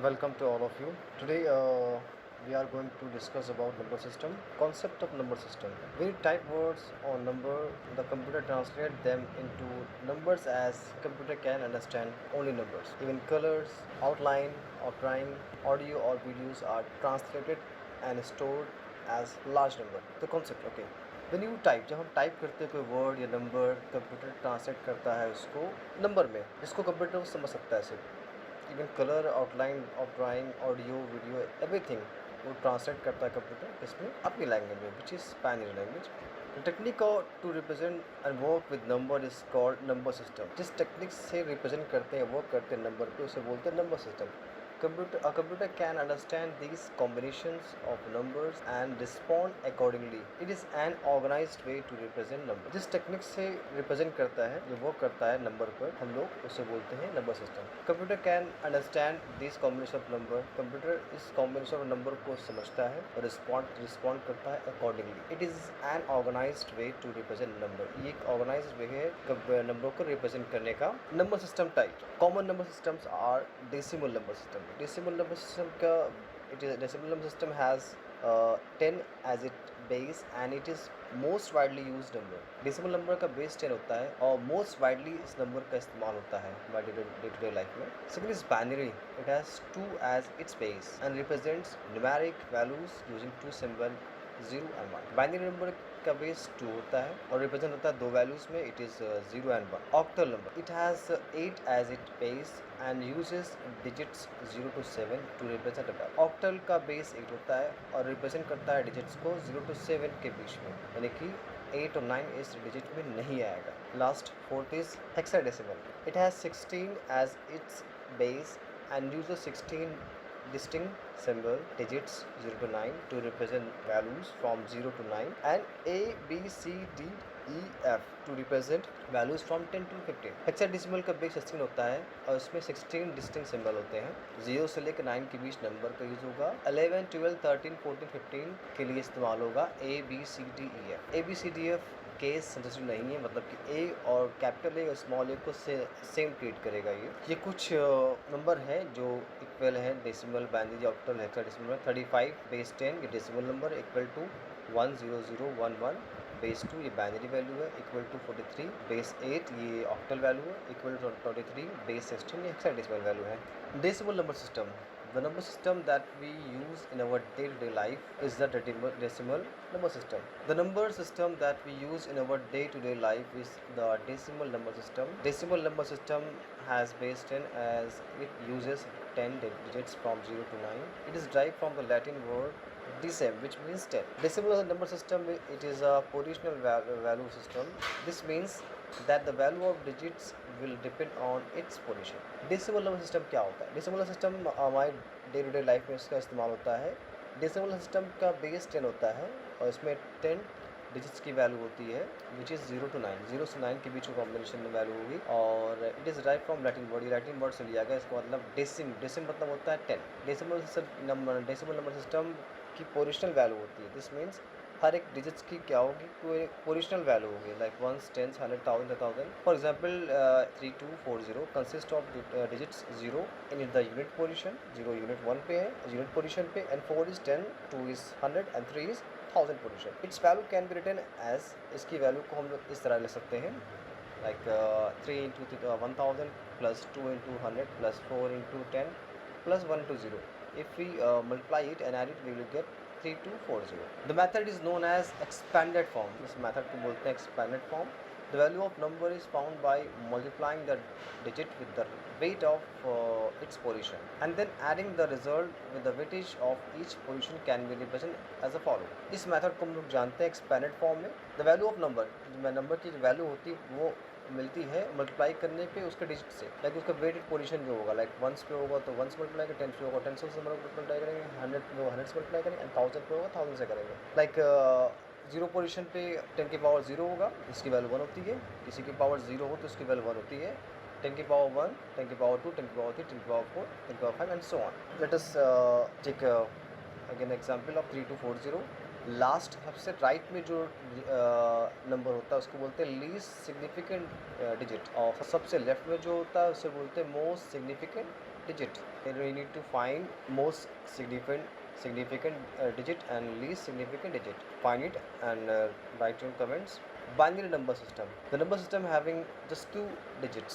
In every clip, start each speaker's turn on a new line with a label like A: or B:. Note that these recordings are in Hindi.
A: Welcome to all of you. Today we are going to discuss about number system. Concept of number system. When you type words or number, the computer translate them into numbers as computer can understand only numbers. Even colors, outline or drawing, audio or videos are translated and stored as large number. The concept, okay. When you type, जब हम टाइप करते हैं कोई वर्ड या नंबर, कंप्यूटर ट्रांसलेट करता है उसको नंबर में, जिसको कंप्यूटर समझ सकता है सिर्फ। Even colour, outline of drawing, audio, video, everything वो ट्रांसलेट करता है कंप्यूटर इसमें अपनी लैंग्वेज में, which is Spanish language. The technique to represent and work with number is called number system. जिस टेक्निक से रिप्रेजेंट करते हैं, वर्क करते हैं नंबर पे, उसे बोलते हैं number system. A computer can understand these combinations of numbers and respond accordingly. It is an organized way to represent number. जिस टेक्निक से रिप्रेजेंट करता है, जो वर्क करता है नंबर पर, हम लोग उसे बोलते हैं number system. Computer can understand this combination of number. Computer इस कॉम्बिनेशन ऑफ नंबर को समझता है और रिस्पॉन्ड करता है accordingly. It is an organised way to represent number. ये एक ऑर्गेनाइज्ड वे है नंबरों को रिप्रेजेंट करने का। Number system type. Common number systems are decimal number system. Decimal number system का decimal number system has 10 as its base and it is most widely used number. Decimal number का base 10 होता है और most widely इस number का इस्तेमाल होता है हमारे day-to-day life में. Second is binary. It has 2 as its base and represents numeric values using two symbols 0 and 1. Binary number का बेस 2 होता है और रिप्रेजेंट होता है दो वैल्यूज में, it is 0 and 1. Octal number, it has 8 as it base and uses digits 0 to 7 to represent a value. Octal का बेस 8 होता है और रिप्रेजेंट करता है डिजिट्स को 0 to 7 के बीच में, यानी कि 8 और 9 इस डिजिट में नहीं आएगा. Last fourth is hexadecimal. It has 16 as its base and uses 16 distinct symbol digits 0 to 9 to represent values from 0 to 9 and A, B, C, D, E, F to represent values from 10 to 15. Hexadecimal का बेस 16 होता है और इसमें 16 डिस्टिंक्ट सिंबल होते हैं. 0 से लेकर 9 के बीच नंबर का यूज होगा. 11, 12, 13, 14, 15 के लिए इस्तेमाल होगा A, B, C, D, E, F. A, B, C, D, F case sensitive नहीं है, मतलब कि ए और कैपिटल ए और स्मॉल ए को सेम ट्रीट करेगा. ये कुछ नंबर हैं जो इक्वल है डेसिमल, बाइनरी, ऑक्टल, हेक्साडेसिमल में. 35 बेस 10 ये decimal number equal to 10011 base 2 ये बाइनरी वैल्यू है, इक्वल टू 43 बेस 8 ये ऑक्टल वैल्यू है, इक्वल टू 23 बेस 16 ये हेक्साडेसिमल वैल्यू है. Decimal number system. The number system that we use in our day-to-day life is the decimal number system. The number system that we use in our day-to-day life is the decimal number system. Decimal number system has base 10 as it uses 10 digits from 0 to 9. It is derived from the Latin word decem, which means 10. Decimal number system, it is a positional value system. This means that the value of digits will depend on its position. Decimal number system क्या होता है? डेसिमल सिस्टम हमारे डे टू डे लाइफ में इसका इस्तेमाल होता है. डेसिमल सिस्टम का बेस 10 होता है और इसमें 10 डिजिट्स की वैल्यू होती है विच इज़ 0 to 9. 0 से 9 के बीच में कॉम्बिनेशन में वैल्यू होगी और it is right from Latin word. ये लैटिन वर्ड से लिया गया. इसका मतलब डेसिम मतलब होता है 10. डेसिमल नंबर सिस्टम की पोजिशनल वैल्यू होती है. दिस मीन्स हर एक डिजिट्स की क्या होगी, कोई पोजिशनल वैल्यू होगी, like 1, 10, 100, 1000. For example 3240 consist of digits 0 in the unit position. 0 unit 1 पे है, यूनिट पोजिशन पे, and 4 is 10, 2 is 100 and 3 is 1000 position. Its value can be written as, इसकी वैल्यू को हम लोग इस तरह ले सकते हैं, like 3 into 1000 plus 2 into 100 plus 4 into 10 plus 1 to 0. If we multiply it and add it, we will get 3240. The method is known as expanded form. इस method को बोलते हैं expanded form. The value of number is found by multiplying the digit with the weight of its position and then adding the result with the weightage of each position can be represented as a follow. इस method को हम लोग जानते हैं expanded form में. The value of number, number की जो वैल्यू होती है वो मिलती है मल्टीप्लाई करने पे उसके डिजिट से, लाइक उसका वेटेड पोजीशन जो होगा, लाइक 1s पे होगा तो 1 से मल्टीप्लाई करेंगे, 10 पे होगा 10 से मल्टीप्लाई करेंगे, 100 पे होगा 100 से मल्टीप्लाई करेंगे, एंड 1000 पे होगा 1000 से करेंगे. लाइक 0 पोजीशन पे 10 की पावर 0 होगा, इसकी वैल्यू 1 होती है. किसी की पावर 0 हो तो उसकी वैल्यू 1 होती है. 10 की पावर 1, 10 की पावर 2, 10 की पावर 3, 10 की पावर 4, 10 की power 5 and so on. Let us take again example of 3240. Last सबसे राइट में जो नंबर होता है उसको बोलते हैं लीस्ट सिग्निफिकेंट डिजिट और सबसे लेफ्ट में जो होता है उसे बोलते हैं most significant digit. Then we need to find most significant digit and least significant digit. Find it and write your comments. Binary number system. The number system having just two digits.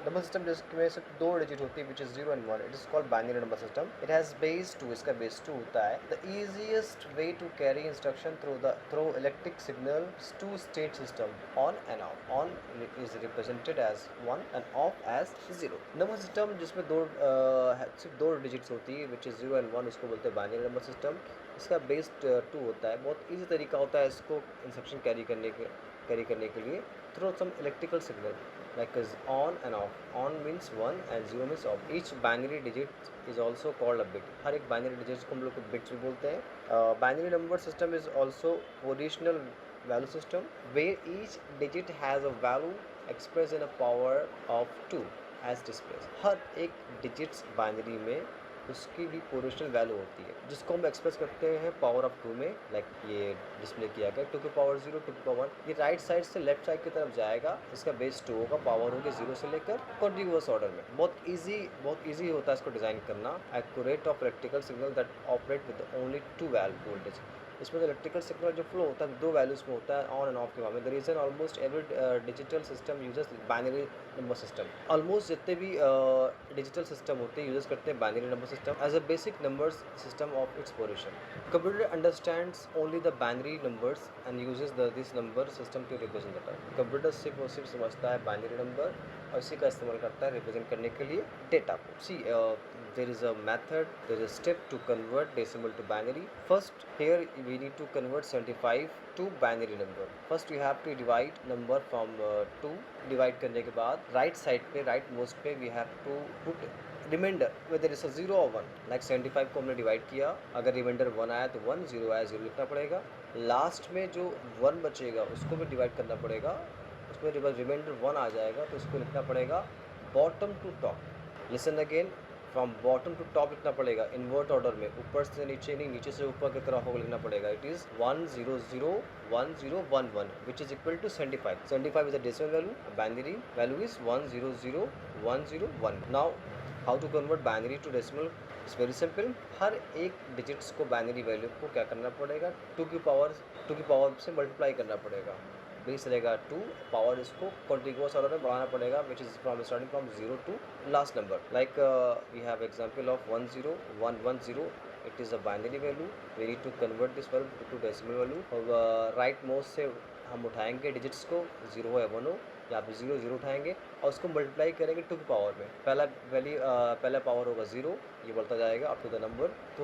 A: Number system जिसमें सिर्फ दो डिजिट होती है which is 0 and 1. It is called binary number system. It has base 2. इसका बेस 2 होता है. The easiest way to carry instruction through electric signal to state system on and off. On is represented as 1 and off as 0. Number system जिसमें सिर्फ दो डिजिट्स होती है विच इज़ 0 and 1 उसको बोलते हैं बाइनरी नंबर सिस्टम. इसका बेस 2 होता है. बहुत ईजी तरीका होता है इसको इंस्ट्रक्शन कैरी करने के लिए through some electrical signal like is on and off. On means 1 and 0 means off. Each binary digit is also called a bit. हर एक binary digits को हम लोग bits भी बोलते हैं. Binary number system is also positional value system where each digit has a value expressed in a power of 2 as displays. हर एक digits binary में उसकी भी पोजिशनल वैल्यू होती है जिसको हम एक्सप्रेस करते हैं पावर ऑफ 2 में. लाइक ये डिस्प्ले किया गया 2 की पावर 0, 2 की पावर 1. ये राइट साइड से लेफ्ट साइड की तरफ जाएगा. इसका बेस 2 होगा. पावर होगी 0 से लेकर कंटिन्यूअस ऑर्डर में. बहुत इजी होता है इसको डिज़ाइन करना. Accurate of electrical signal that operate with only 2 value voltage. इसमें जो इलेक्ट्रिकल सिग्नल जो फ्लो होता है 2 वैल्यूज़ में होता है ऑन एंड ऑफ के मामले. The reason almost every digital system uses binary number system. Almost जितने भी डिजिटल सिस्टम होते हैं यूज़ करते हैं binary number system as a basic numbers system of its position. Computer understands only the binary numbers and uses this number system to represent data. कंप्यूटर सिर्फ और सिर्फ समझता है बाइनरी नंबर और इसी का इस्तेमाल करता है रिप्रेजेंट करने के लिए डेटा को. सी there is a method, there is a step to convert decimal to binary. First, here we need to convert 75 to binary number. First we have to divide number from 2. divide करने के बाद right side पे right most पे we have to put reminder whether it's a 0 or 1. Like 75 को हमने डिवाइड किया. अगर रिमाइंडर 1 आया तो 1, 0 आया 0 लिखना पड़ेगा. लास्ट में जो 1 बचेगा उसको भी डिवाइड करना पड़ेगा. उसमें रिमाइंडर 1 आ जाएगा तो उसको लिखना पड़ेगा bottom to top. Listen again. From bottom to top लिखना पड़ेगा इन्वर्ट ऑर्डर में. ऊपर से नीचे नहीं, नीचे से ऊपर की तरफ होकर लिखना पड़ेगा. It is 1001011 which is equal to 75. 75 is a decimal value. Binary value is 100101. Now how to convert binary to decimal. It's very simple. हर एक डिजिट्स को बाइनरी वैल्यू को क्या करना पड़ेगा 2 की पावर से मल्टीप्लाई करना पड़ेगा. बेस रहेगा 2. पावर इसको कॉन्टिग्यूअस ऑर्डर में बढ़ाना पड़ेगा which is from starting from 0 to last number. Like we have example of 10110. It is a binary value. We need to convert this value to decimal value. और राइट मोस्ट से हम उठाएंगे डिजिट्स को 0 हो या 1 हो. यहाँ पे 0 उठाएंगे और उसको मल्टीप्लाई करेंगे 2 की पावर में. पहला पावर होगा 0. ये बढ़ता जाएगा अप टू द नंबर. तो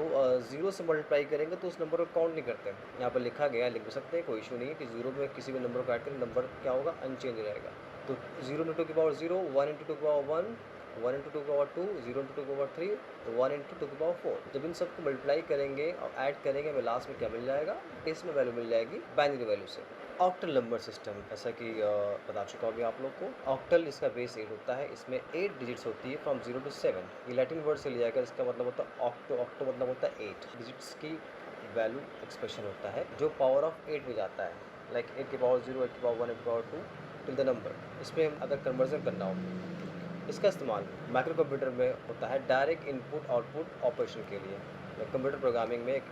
A: 0 से मल्टीप्लाई करेंगे तो उस नंबर को काउंट नहीं करते. यहाँ पर लिखा गया है, लिख भी सकते हैं, कोई इशू नहीं है कि 0 में किसी भी नंबर को ऐड करें नंबर क्या होगा अनचेंज रहेगा. तो 0 इंटू 2 की पावर 0, 1 इंटू 2 की पावर 1, 1 इंटू 2 की पावर 2, 0 इंटू 2 की पावर 3, तो 1 इंटू 2 की पावर 4. जब इन सबको मल्टीप्लाई करेंगे और ऐड करेंगे हमें लास्ट में क्या मिल जाएगा डेसिमल वैल्यू मिल जाएगी बाइनरी वैल्यू से. ऑक्टल नंबर सिस्टम जैसा कि बता चुका हूँ अभी आप लोग को. ऑक्टल इसका बेस 8 होता है. इसमें 8 डिजिट्स होती है फ्रॉम 0 to 7. ये लैटिन वर्ड से लिया गया. इसका मतलब होता है ऑक्टो. ऑक्टो मतलब होता है 8 डिजिट्स की वैल्यू एक्सप्रेशन होता है जो पावर ऑफ 8 में जाता है. लाइक 8 की पावर 0, 8 की पावर 1, 8 की पावर 2 टिल द नंबर. इसमें हम अगर कन्वर्जन करना हो इसका इस्तेमाल माइक्रो कंप्यूटर में होता है डायरेक्ट इनपुट आउटपुट ऑपरेशन के लिए. कंप्यूटर प्रोग्रामिंग में एक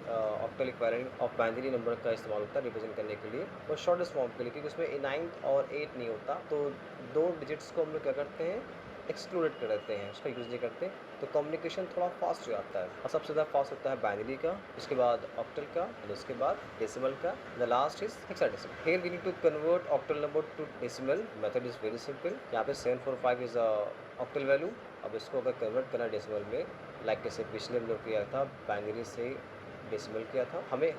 A: octal equivalent of binary number का इस्तेमाल होता है रिप्रेजेंट करने के लिए और शॉर्टेस्ट फॉर्म के लिए, क्योंकि उसमें 9 और 8 नहीं होता. तो 2 डिजिट्स को हम लोग क्या करते हैं एक्सक्लूडेड कर देते हैं, उसका यूज़ नहीं करते. तो कम्युनिकेशन थोड़ा फास्ट हो जाता है और सबसे ज़्यादा फास्ट होता है बाइनरी का, उसके बाद ऑक्टल का, उसके बाद डेसिमल का. The last is hexadecimal. Here we need to convert octal number to decimal. Method is very simple. यहाँ पे 745 इज़ ऑक्टल वैल्यू. अब इसको अगर कन्वर्ट करना डेसिमल में लाइक कैसे पिछले हम लोग किया था बाइनरी से डेसिमल किया था, हमें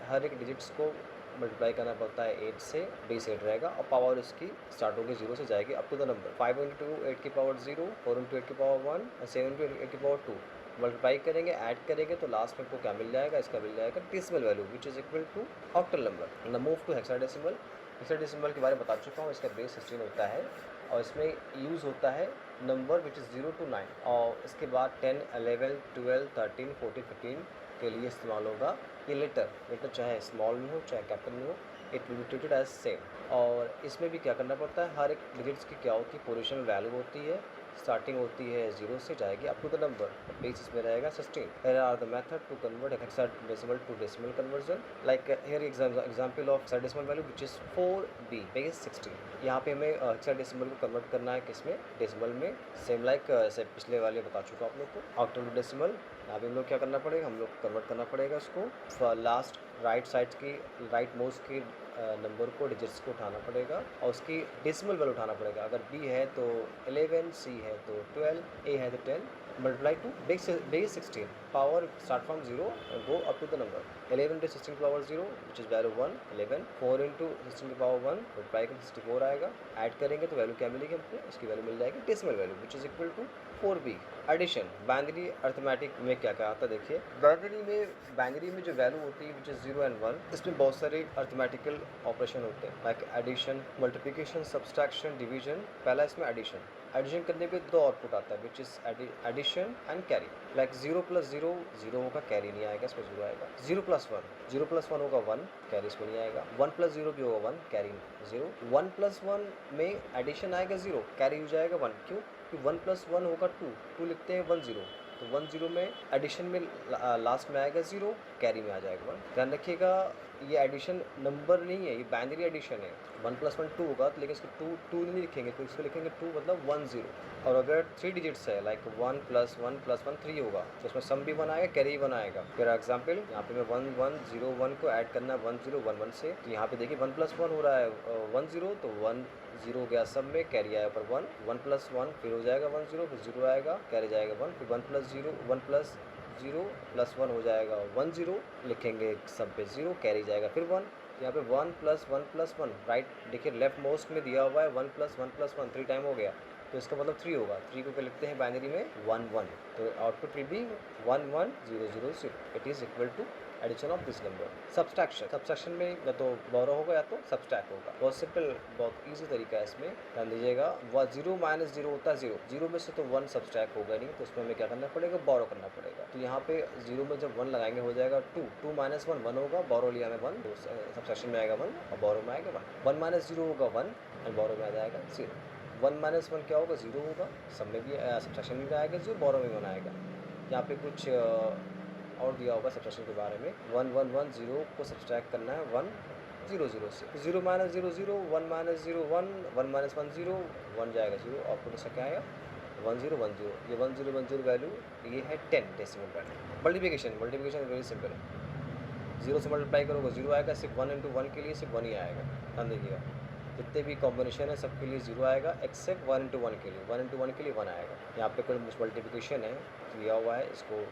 A: हर एक डिजिट्स को मल्टीप्लाई करना पड़ता है 8 से. बेस 8 रहेगा और पावर इसकी स्टार्ट होगी 0 से जाएगी up to the number. 5 into 8 की पावर 0, 4 इंटू 8 की पावर 1 और 7 इंटू 8 की पावर 2. मल्टीप्लाई करेंगे ऐड करेंगे तो लास्ट में आपको क्या मिल जाएगा इसका मिल जाएगा decimal value which is equal to octal number. Now move to hexadecimal. Hexadecimal के बारे में बता चुका हूँ. इसका बेस 16 होता है और इसमें यूज़ होता है नंबर विच इज़ 0 to 9 और इसके बाद 10, 11, 12, 13, 14, 15 के लिए इस्तेमाल होगा. ये लेटर चाहे स्मॉल में हो चाहे कैपिटल में हो it will be treated as same. और इसमें भी क्या करना पड़ता है हर एक डिजिट्स की क्या होती है पोजिशनल वैल्यू होती है स्टार्टिंग होती है 0 से, जाएगी up to the number, base इसमें रहेगा 16. Here are the method to convert hexadecimal to decimal conversion. Like here example of hexadecimal value which is 4b base 16. यहाँ पे हमें हेक्साडेसिमल को कन्वर्ट करना है किसमें, डेसिमल में. सेम लाइक से पिछले वाले बता चुका आप लोग को. ऑक्टल टू डेसिमल, यहाँ पे हम लोग क्या करना पड़ेगा, हम लोग कन्वर्ट करना पड़ेगा उसको. लास्ट राइट साइड की राइट मोस्ट की नंबर को, डिजिट्स को उठाना पड़ेगा और उसकी डेसिमल वैल्यू उठाना पड़ेगा. अगर बी है तो 11, सी है तो 12, ए है तो 10, multiply two base 16. Power start from 0 and go up to the number. 11 into 16 की power 0 which is value 1. 11 4 into 16 की पावर 1, मल्टीप्लाई करेंगे 64 आएगा. ऐड करेंगे तो वैल्यू क्या मिलेगी हमको, इसकी वैल्यू मिल जाएगी decimal value which is equal to 4b. Addition, binary arithmetic में क्या क्या आता है देखिए. बाइनरी में जो वैल्यू होती है which is 0 and 1, इसमें बहुत सारे अर्थमेटिकल ऑपरेशन होते हैं like addition, multiplication, subtraction, division. पहला इसमें एडिशन. एडिशन करने पे दो आउटपुट आता है which is addition and carry. Like 0 + 0 0 होगा, कैरी नहीं आएगा, इसमें 0 आएगा. 0 + 1 होगा 1, कैरी इसमें नहीं आएगा. 1 + 0 भी होगा 1, कैरी 0. 1 + 1 में एडिशन आएगा 0, कैरी हो जाएगा 1. क्यों, क्योंकि 1 + 1 होगा 2 लिखते हैं 1 0. तो 1 0 में एडिशन में लास्ट में आएगा 0, कैरी में आ जाएगा 1. ध्यान रखिएगा ये एडिशन नंबर नहीं है, ये बाइनरी एडिशन है. 1 + 1 2 होगा तो लेकिन इसको 2 नहीं लिखेंगे, तो इसको लिखेंगे 2 मतलब 1 0. और अगर 3 डिजिट्स है लाइक 1 + 1 + 1 3 होगा तो इसमें सम भी 1 आएगा, कैरी 1 आएगा. फिर एग्जाम्पल यहाँ पे मैं 1 1 0 1 को ऐड करना है 1 0 1 1 से. तो यहाँ पे देखिए 1 + 1 हो रहा है 1 0, तो 1 0 हो गया सब में, कैरी आया पर 1. 1 + 1 फिर हो जाएगा 1 0, फिर 0 आएगा, कैरी जाएगा 1. फिर 1 + 0 1 + 0 + 1 हो जाएगा 1 0, लिखेंगे सब पे 0, कैरी जाएगा फिर 1. यहाँ पे 1 + 1 + 1 राइट देखिए लेफ्ट मोस्ट में दिया हुआ है 1 + 1 + 1 3 टाइम हो गया, तो इसका मतलब 3 होगा. 3 को क्या लिखते हैं बाइनरी में 1 1, तो output will be 1 1 0 0 0. It is equal to addition of this number. Subtraction में या तो बोरो होगा या तो सब्सट्रैक्ट होगा. बहुत सिंपल, बहुत ईजी तरीका है इसमें, ध्यान दीजिएगा. 0 - 0 होता है 0. 0 में से तो 1 सब्सट्रैक्ट होगा नहीं, तो उसमें हमें क्या करना पड़ेगा, बोरो करना पड़ेगा. तो यहाँ पे 0 में जब 1 लगाएंगे हो जाएगा 2. 2 - 1 1 होगा, बोरो लिया हमें 1, तो सब्सट्रैक्शन में आएगा 1 और बोरो में आएगा 1. 1 - 0 होगा 1 और बोरो में आ जाएगा 0. 1 - 1 क्या होगा, 0 होगा, सब में भी सब्सट्रैक्शन में भी आएगा 0, बोरो में 1 आएगा. यहाँ पे कुछ और दिया होगा सब्सट्रैक्शन के बारे में. 1 1 1 0 को सब्सट्रैक्ट करना है 1 0 0 से. 0 - 0 0 1 - 0 1 1 - 1 0 1 जाएगा 0. आउटपुट इसका क्या आएगा 1 0 1 0. ये 1 0 1 0 वैल्यू ये है 10 decimal value. Multiplication very simple. 0 से मल्टीप्लाई करोगे 0 आएगा. सिर्फ 1 × 1 के लिए सिर्फ 1 ही आएगा. ध्यान देखिएगा जितने भी कॉम्बिनेशन है सबके लिए 0 आएगा एक्सेप्ट 1 × 1 के लिए. 1 × 1 के लिए 1 आएगा. यहाँ पे कोई मल्टीप्लिकेशन है दिया हुआ है, इसको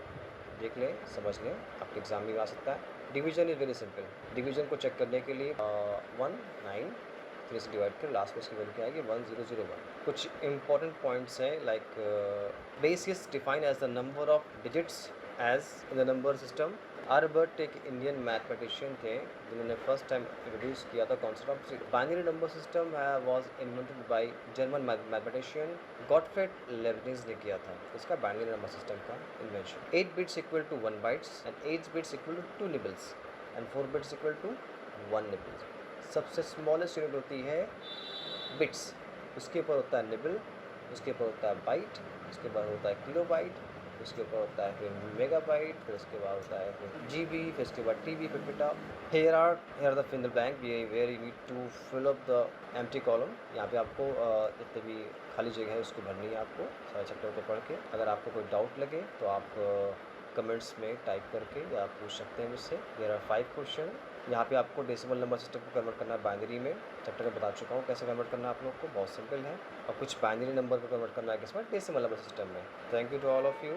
A: देख लें, समझ लें, आपके एग्जाम में आ सकता है. Division is very simple. Division को चेक करने के लिए 1 9 3 से डिवाइड कर लास्ट में इसकी वैल्यू क्या आएगी 1 0 0 1. कुछ इंपॉर्टेंट पॉइंट्स हैं like base is defined as the number of digits as in the number system. Aryabhatta एक इंडियन मैथमेटिशियन थे जिन्होंने फर्स्ट टाइम इंट्रोड्यूस किया था concept of binary number system. Was invented by German mathematician Gottfried Leibniz ने किया था इसका बाइनरी नंबर सिस्टम का invention. 8 bits equal to 1 bytes and 8 bits equal to 2 nibbles and 4 bits equal to 1 nibbles. सबसे स्मॉलेस्ट यूनिट होती है बिट्स, उसके ऊपर होता है निबल, उसके ऊपर होता है बाइट, उसके बाद होता है किलो बाइट, उसके ऊपर होता है फिर मेगाबाइट, फिर उसके बाद होता है फिर GB, फिर उसके बाद TB, फिर बेटा here the fill the blank where you need to fill up the empty column. यहाँ पे आपको जितने भी खाली जगह है उसको भरनी है आपको सारे चैप्टर को पढ़ के. अगर आपको कोई डाउट लगे तो आप कमेंट्स में टाइप करके या आप पूछ सकते हैं मुझसे. There are 5 question. यहाँ पे आपको डेसिमल नंबर सिस्टम को कन्वर्ट करना है बाइनरी में. चैप्टर में बता चुका हूँ कैसे कन्वर्ट करना है आप लोग को, बहुत सिंपल है. और कुछ बाइनरी नंबर को कन्वर्ट करना है किसमें, डेसिमल नंबर सिस्टम में. Thank you to all of you.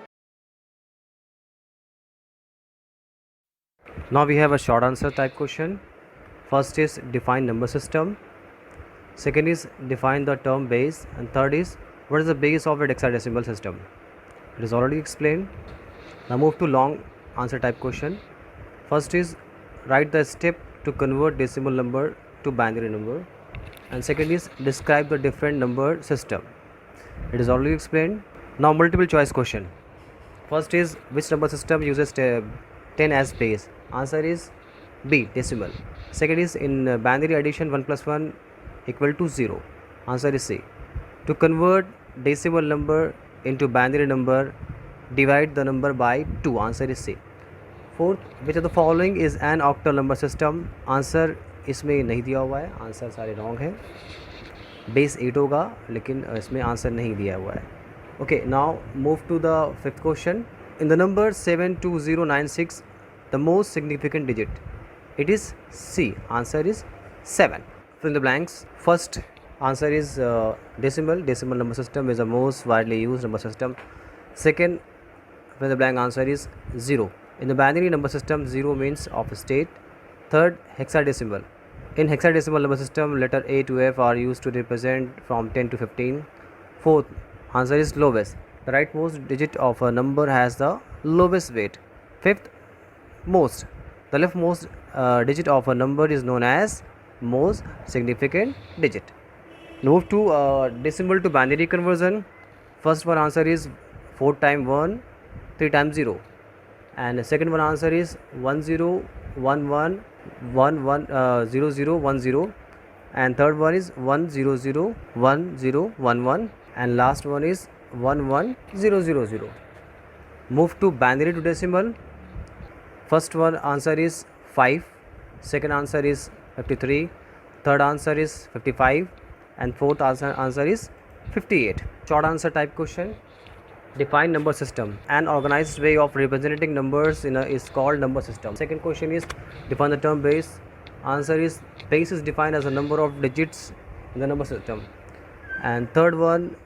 A: Now we have a short answer type question. First is define number system. Second is define the term base, and third is what is the base of a hexadecimal system. It is already explained. Now move to long answer type question. First is write the step to convert decimal number to binary number, and second is describe the different number system. It is already explained. Now multiple choice question. First is which number system uses 10 as base. Answer is B, decimal. Second is in binary addition 1 + 1 equal to 0. Answer is C. To convert decimal number into binary number, divide the number by 2. Answer is C. Fourth, which of the following is an octal number system? Answer इसमें नहीं दिया हुआ है, आंसर सारे रॉन्ग है. बेस 8 होगा लेकिन इसमें आंसर नहीं दिया हुआ है. Okay, now move to the fifth question. In the number 72096 the most significant digit, it is C. Answer is 7. Fill in the blanks. First answer is decimal. Decimal number system is the most widely used number system. Second, fill in the blank, answer is 0. In the binary number system, 0 means of state. Third, hexadecimal. In hexadecimal number system, letter A to F are used to represent from 10 to 15. Fourth, answer is lowest. The rightmost digit of a number has the lowest weight. Fifth, most. The leftmost digit of a number is known as most significant digit. Move to decimal to binary conversion. First one answer is 4 times 1, 3 times 0. And the second one answer is 1011110010. And third one is 1001011. And last one is 11000. Move to binary to decimal. First one answer is 5, second answer is 53, third answer is 55, and fourth answer is 58. Short answer type question. Define number system. An organized way of representing numbers is called number system. Second question is define the term base. Answer is base is defined as a number of digits in the number system. And third one,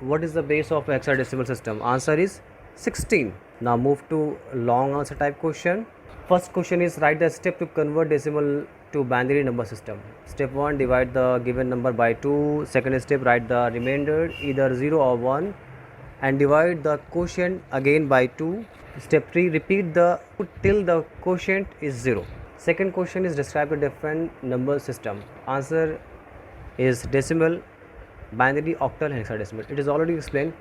A: what is the base of hexadecimal system? Answer is 16. Now move to long answer type question. First question is write the step to convert decimal to binary number system. Step 1, divide the given number by 2. Second step, write the remainder either 0 or 1 and divide the quotient again by 2. Step 3, repeat the till the quotient is 0. Second question is describe a different number system. Answer is decimal, binary, octal and hexadecimal. It is already explained.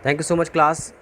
A: Thank you so much class.